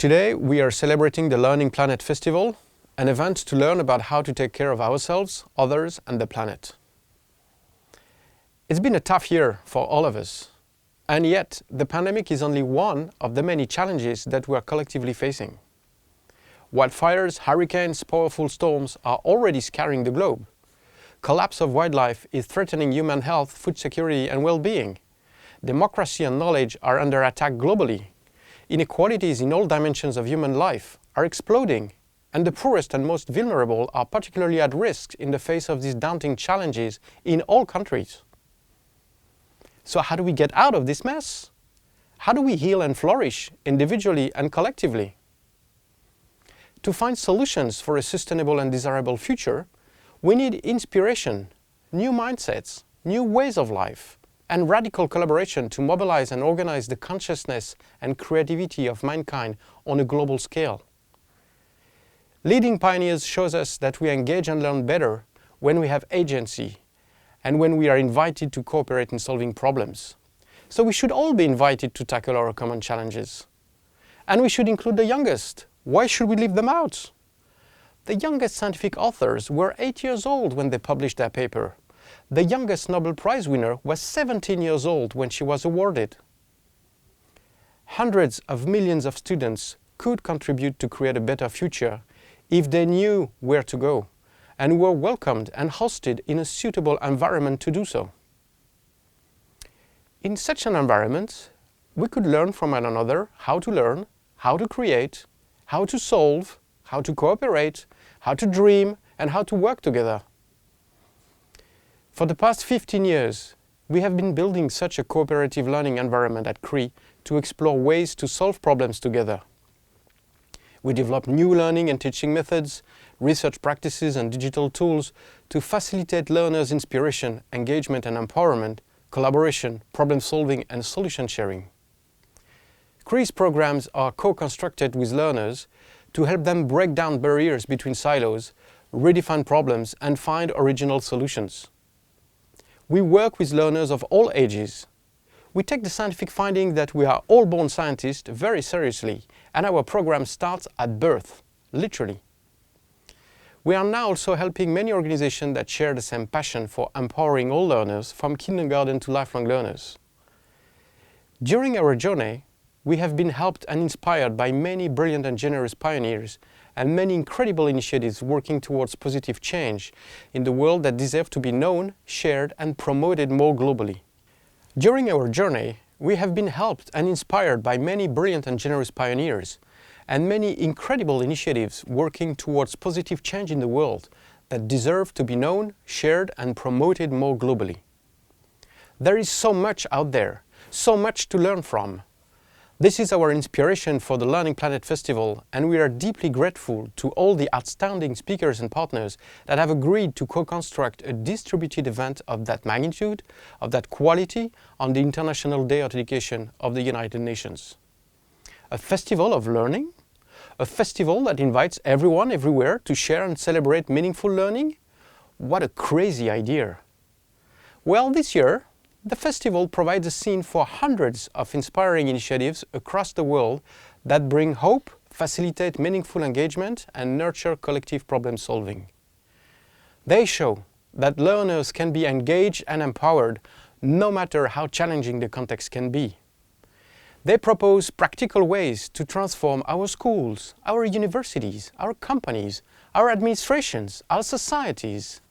Today we are celebrating the Learning Planet Festival, an event to learn about how to take care of ourselves, others and the planet. It's been a tough year for all of us, and yet the pandemic is only one of the many challenges that we are collectively facing. Wildfires, hurricanes, powerful storms are already scarring the globe. Collapse of wildlife is threatening human health, food security and well-being. Democracy and knowledge are under attack globally. Inequalities in all dimensions of human life are exploding, and the poorest and most vulnerable are particularly at risk in the face of these daunting challenges in all countries. So how do we get out of this mess? How do we heal and flourish individually and collectively? To find solutions for a sustainable and desirable future, we need inspiration, new mindsets, new ways of life, and radical collaboration to mobilize and organize the consciousness and creativity of mankind on a global scale. Leading pioneers shows us that we engage and learn better when we have agency and when we are invited to cooperate in solving problems. So we should all be invited to tackle our common challenges. And we should include the youngest. Why should we leave them out? The youngest scientific authors were 8 years old when they published their paper. The youngest Nobel Prize winner was 17 years old when she was awarded. Hundreds of millions of students could contribute to create a better future if they knew where to go and were welcomed and hosted in a suitable environment to do so. In such an environment, we could learn from one another how to learn, how to create, how to solve, how to cooperate, how to dream, and how to work together. For the past 15 years, we have been building such a cooperative learning environment at CRI to explore ways to solve problems together. We develop new learning and teaching methods, research practices and digital tools to facilitate learners' inspiration, engagement and empowerment, collaboration, problem solving and solution sharing. CRI's programs are co-constructed with learners to help them break down barriers between silos, redefine problems and find original solutions. We work with learners of all ages. We take the scientific finding that we are all born scientists very seriously, and our program starts at birth, literally. We are now also helping many organizations that share the same passion for empowering all learners from kindergarten to lifelong learners. During our journey, we have been helped and inspired by many brilliant and generous pioneers and many incredible initiatives working towards positive change in the world that deserve to be known, shared and promoted more globally. During our journey, we have been helped and inspired by many brilliant and generous pioneers and many incredible initiatives working towards positive change in the world that deserve to be known, shared and promoted more globally. There is so much out there, so much to learn from. This is our inspiration for the Learning Planet Festival, and we are deeply grateful to all the outstanding speakers and partners that have agreed to co-construct a distributed event of that magnitude, of that quality, on the International Day of Education of the United Nations. A festival of learning? A festival that invites everyone everywhere to share and celebrate meaningful learning? What a crazy idea! Well, this year, the festival provides a scene for hundreds of inspiring initiatives across the world that bring hope, facilitate meaningful engagement, and nurture collective problem solving. They show that learners can be engaged and empowered no matter how challenging the context can be. They propose practical ways to transform our schools, our universities, our companies, our administrations, our societies.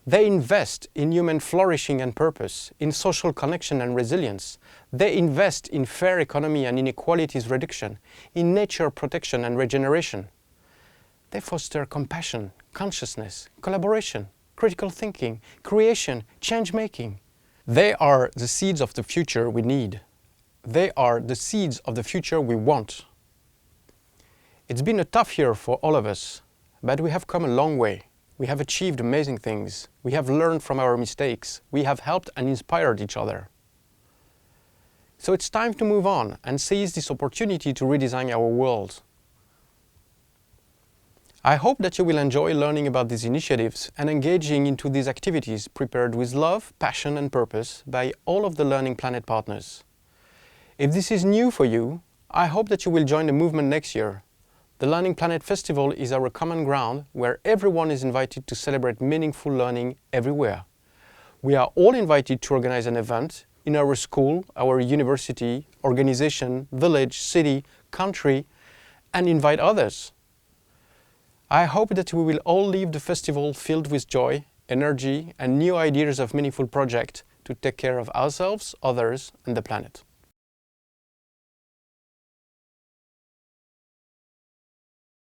They invest in human flourishing and purpose, in social connection and resilience. They invest in fair economy and inequalities reduction, in nature protection and regeneration. They foster compassion, consciousness, collaboration, critical thinking, creation, change-making. They are the seeds of the future we need. They are the seeds of the future we want. It's been a tough year for all of us, but we have come a long way. We have achieved amazing things. We have learned from our mistakes. We have helped and inspired each other. So it's time to move on and seize this opportunity to redesign our world. I hope that you will enjoy learning about these initiatives and engaging into these activities prepared with love, passion and purpose by all of the Learning Planet partners. If this is new for you, I hope that you will join the movement next year. The Learning Planet Festival is our common ground where everyone is invited to celebrate meaningful learning everywhere. We are all invited to organize an event in our school, our university, organization, village, city, country, and invite others. I hope that we will all leave the festival filled with joy, energy, and new ideas of meaningful projects to take care of ourselves, others, and the planet.